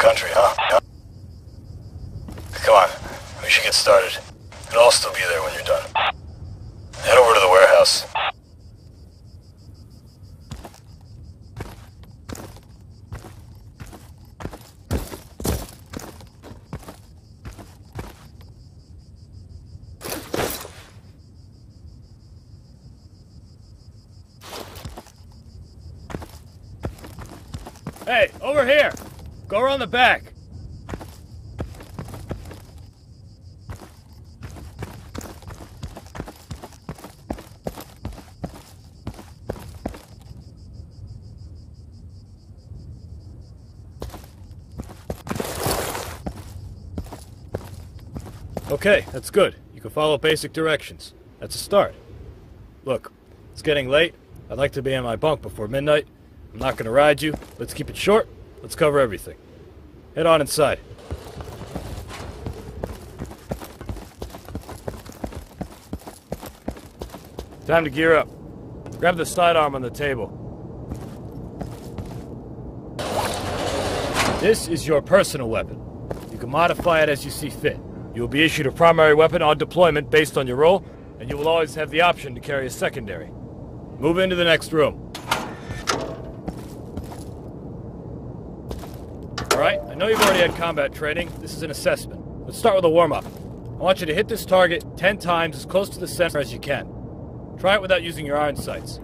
country, huh? Come on, we should get started. It'll all still be there when you're done. Head over to the warehouse. Hey, over here! Go around the back. Okay, that's good. You can follow basic directions. That's a start. Look, it's getting late. I'd like to be in my bunk before midnight. I'm not gonna ride you. Let's keep it short. Let's cover everything. Head on inside. Time to gear up. Grab the sidearm on the table. This is your personal weapon. You can modify it as you see fit. You will be issued a primary weapon on deployment based on your role, and you will always have the option to carry a secondary. Move into the next room. Alright, I know you've already had combat training. This is an assessment. Let's start with a warm-up. I want you to hit this target 10 times as close to the center as you can. Try it without using your iron sights.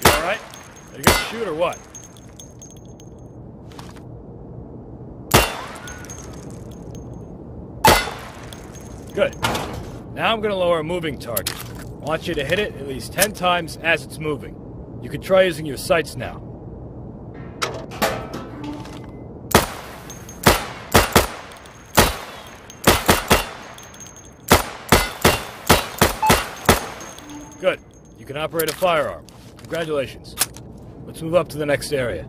You alright? Are you gonna shoot or what? Good. Now I'm going to lower a moving target. I want you to hit it at least 10 times as it's moving. You can try using your sights now. Good. You can operate a firearm. Congratulations. Let's move up to the next area.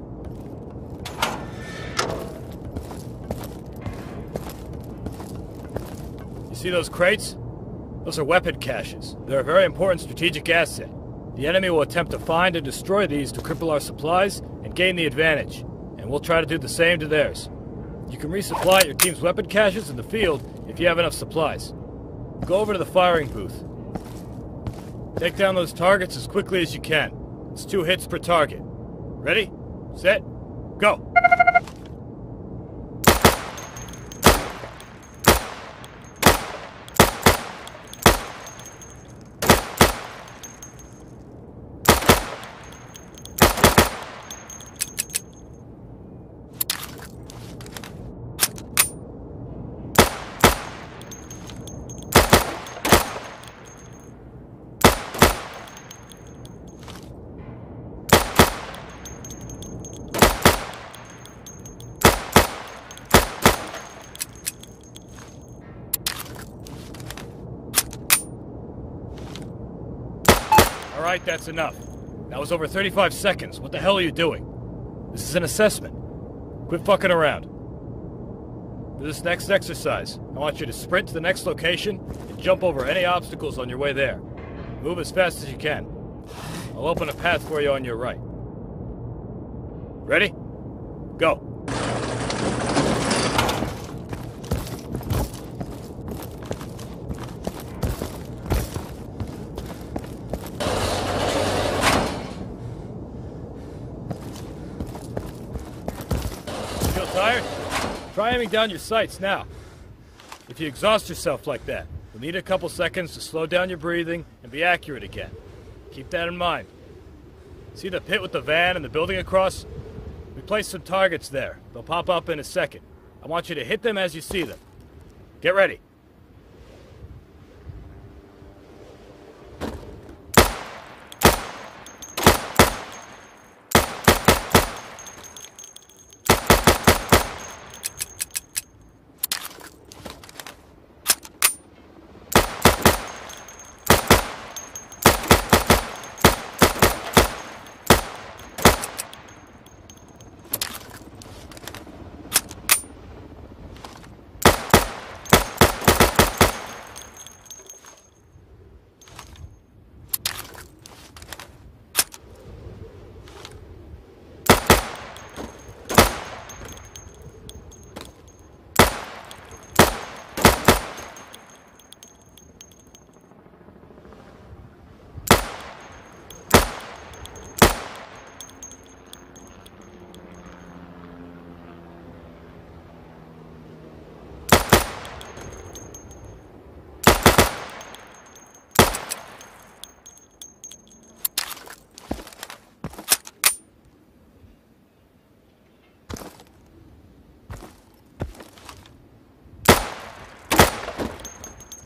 You see those crates? Those are weapon caches. They're a very important strategic asset. The enemy will attempt to find and destroy these to cripple our supplies and gain the advantage, and we'll try to do the same to theirs. You can resupply your team's weapon caches in the field if you have enough supplies. Go over to the firing booth. Take down those targets as quickly as you can. It's 2 hits per target. Ready? Set? Go! Alright, that's enough. That was over 35 seconds. What the hell are you doing? This is an assessment. Quit fucking around. For this next exercise, I want you to sprint to the next location and jump over any obstacles on your way there. Move as fast as you can. I'll open a path for you on your right. Ready? Go. Tired? Try aiming down your sights now. If you exhaust yourself like that, you'll need a couple seconds to slow down your breathing and be accurate again. Keep that in mind. See the pit with the van and the building across? We placed some targets there. They'll pop up in a second. I want you to hit them as you see them. Get ready.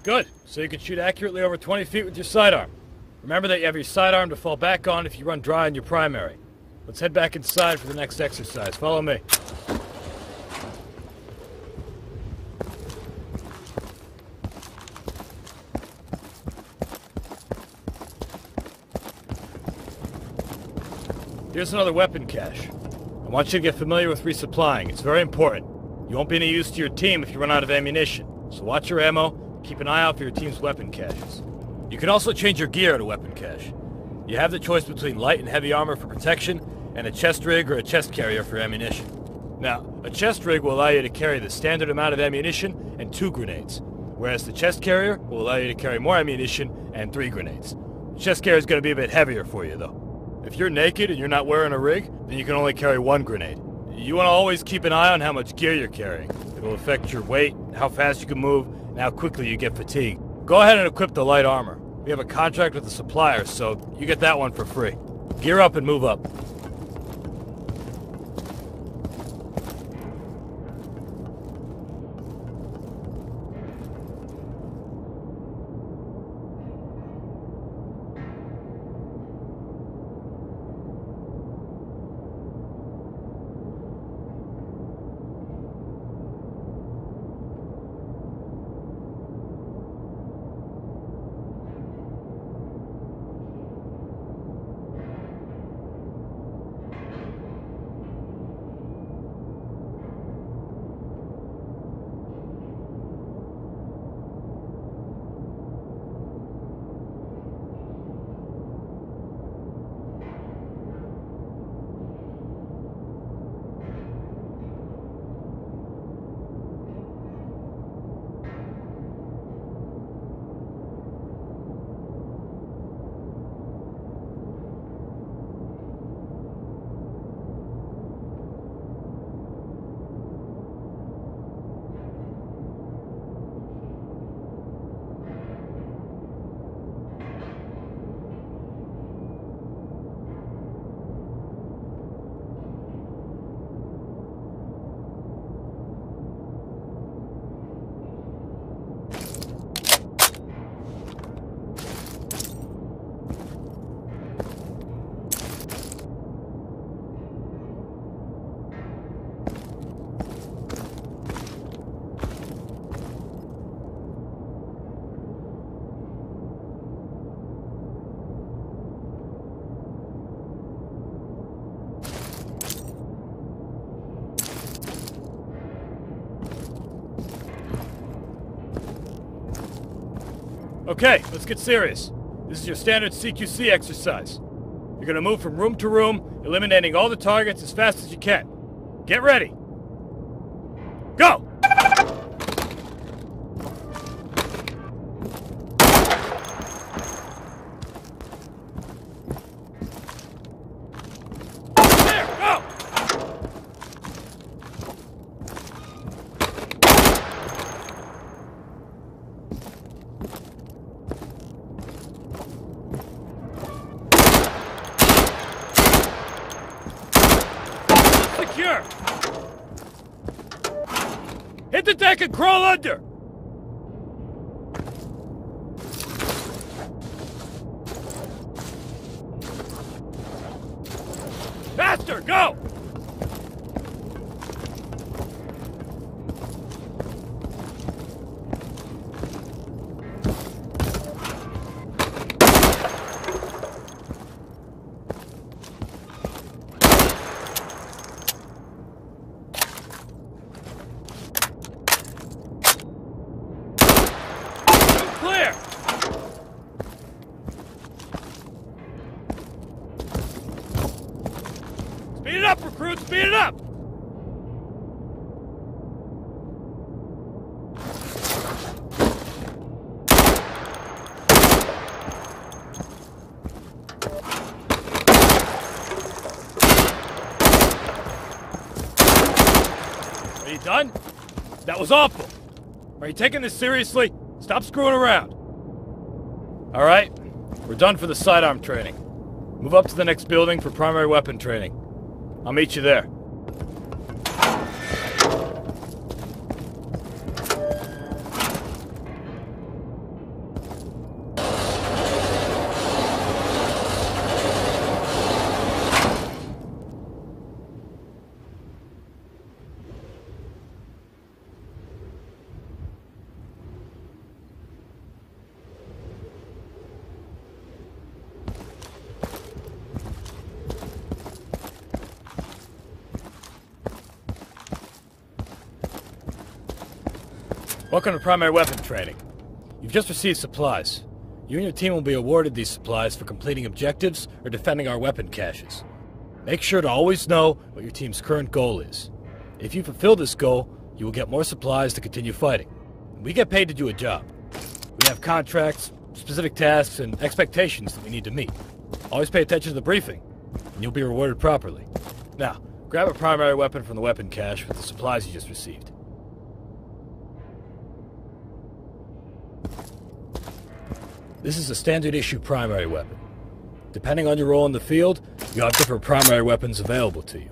Good. So you can shoot accurately over 20 feet with your sidearm. Remember that you have your sidearm to fall back on if you run dry on your primary. Let's head back inside for the next exercise. Follow me. Here's another weapon cache. I want you to get familiar with resupplying. It's very important. You won't be any use to your team if you run out of ammunition. So watch your ammo, keep an eye out for your team's weapon caches. You can also change your gear at a weapon cache. You have the choice between light and heavy armor for protection, and a chest rig or a chest carrier for ammunition. Now, a chest rig will allow you to carry the standard amount of ammunition and 2 grenades, whereas the chest carrier will allow you to carry more ammunition and 3 grenades. The chest carrier is going to be a bit heavier for you, though. If you're naked and you're not wearing a rig, then you can only carry 1 grenade. You want to always keep an eye on how much gear you're carrying. It will affect your weight, how fast you can move, and how quickly you get fatigued. Go ahead and equip the light armor. We have a contract with the supplier, so you get that one for free. Gear up and move up. Okay, let's get serious. This is your standard CQC exercise. You're gonna move from room to room, eliminating all the targets as fast as you can. Get ready. Go! There, go! Secure! Hit the deck and crawl under! Faster, go! Clear! Speed it up, recruit! Speed it up! Are you done? That was awful. Are you taking this seriously? Stop screwing around. All right, we're done for the sidearm training. Move up to the next building for primary weapon training. I'll meet you there. Welcome to primary weapon training. You've just received supplies. You and your team will be awarded these supplies for completing objectives or defending our weapon caches. Make sure to always know what your team's current goal is. If you fulfill this goal, you will get more supplies to continue fighting. We get paid to do a job. We have contracts, specific tasks, and expectations that we need to meet. Always pay attention to the briefing, and you'll be rewarded properly. Now, grab a primary weapon from the weapon cache with the supplies you just received. This is a standard issue primary weapon. Depending on your role in the field, you have different primary weapons available to you.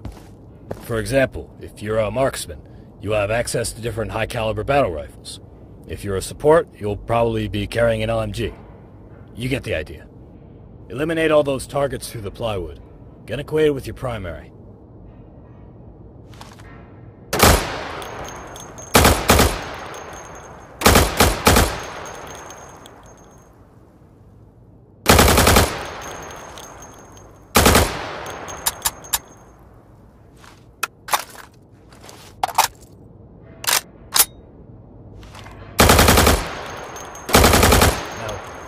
For example, if you're a marksman, you have access to different high-caliber battle rifles. If you're a support, you'll probably be carrying an LMG. You get the idea. Eliminate all those targets through the plywood. Get acquainted with your primary.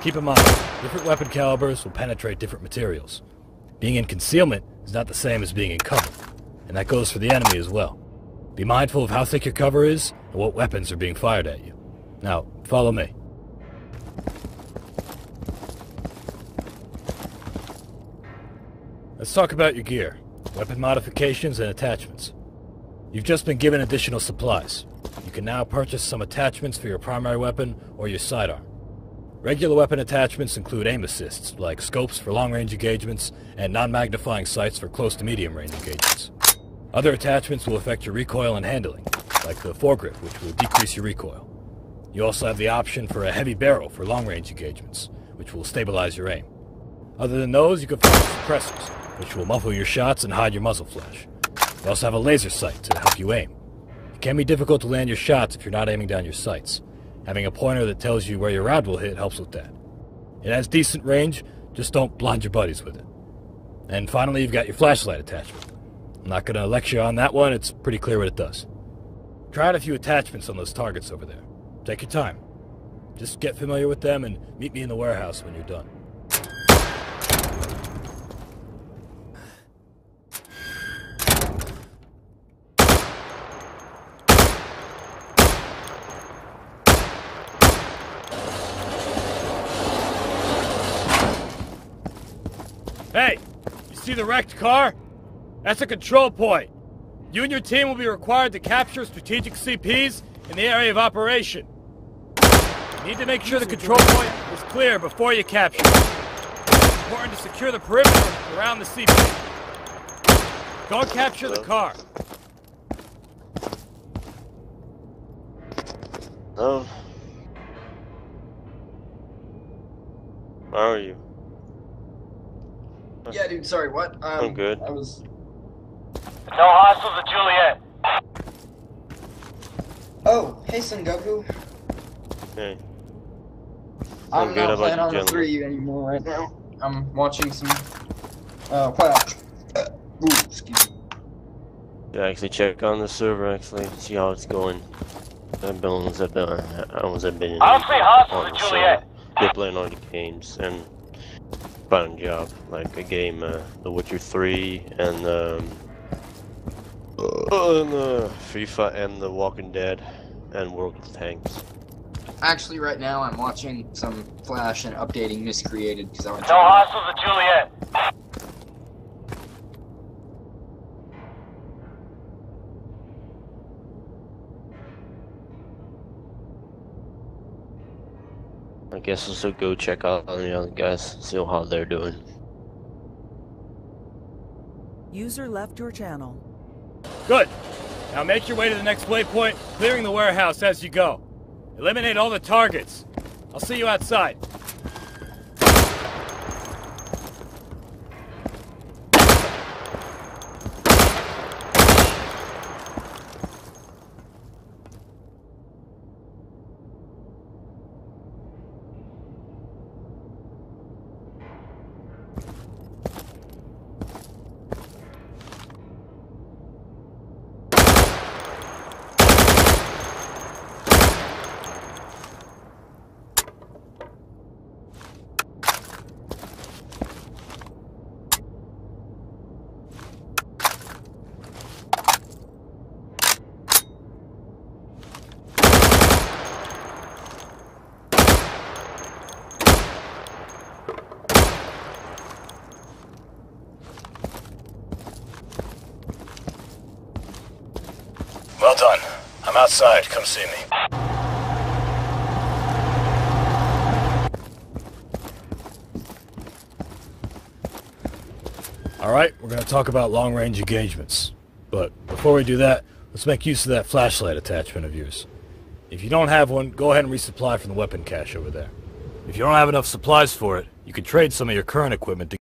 Keep in mind, different weapon calibers will penetrate different materials. Being in concealment is not the same as being in cover, and that goes for the enemy as well. Be mindful of how thick your cover is and what weapons are being fired at you. Now, follow me. Let's talk about your gear, weapon modifications, and attachments. You've just been given additional supplies. You can now purchase some attachments for your primary weapon or your sidearm. Regular weapon attachments include aim assists, like scopes for long-range engagements and non-magnifying sights for close to medium-range engagements. Other attachments will affect your recoil and handling, like the foregrip, which will decrease your recoil. You also have the option for a heavy barrel for long-range engagements, which will stabilize your aim. Other than those, you can find suppressors, which will muffle your shots and hide your muzzle flash. You also have a laser sight to help you aim. It can be difficult to land your shots if you're not aiming down your sights. Having a pointer that tells you where your round will hit helps with that. It has decent range, just don't blind your buddies with it. And finally, you've got your flashlight attachment. I'm not going to lecture on that one, it's pretty clear what it does. Try out a few attachments on those targets over there. Take your time. Just get familiar with them and meet me in the warehouse when you're done. Hey, you see the wrecked car? That's a control point. You and your team will be required to capture strategic CPs in the area of operation. You need to make sure the control point is clear before you capture it. It's important to secure the perimeter around the CP. Go and capture the car. Oh. How are you? Yeah, dude, sorry, what? I'm good. I was... No hostiles at Juliet. Oh, hey, Son Goku. Hey. I'm good. not How playing about on you, the 3 anymore right now. I'm watching some... ooh, excuse me. Yeah, actually check on the server, actually, see how it's going. I've been in I don't see on hostiles the at server. Juliet. They're playing all the games, and found a job, like a game, The Witcher 3, and FIFA, and The Walking Dead, and World of Tanks. Actually, right now, I'm watching some Flash and updating Miscreated, because I want to... No hostiles at Juliet. I guess also go check out on the other guys, see how they're doing. User left your channel. Good. Now make your way to the next waypoint, clearing the warehouse as you go. Eliminate all the targets. I'll see you outside. Well done. I'm outside. Come see me. Alright, we're going to talk about long-range engagements. But before we do that, let's make use of that flashlight attachment of yours. If you don't have one, go ahead and resupply from the weapon cache over there. If you don't have enough supplies for it, you can trade some of your current equipment to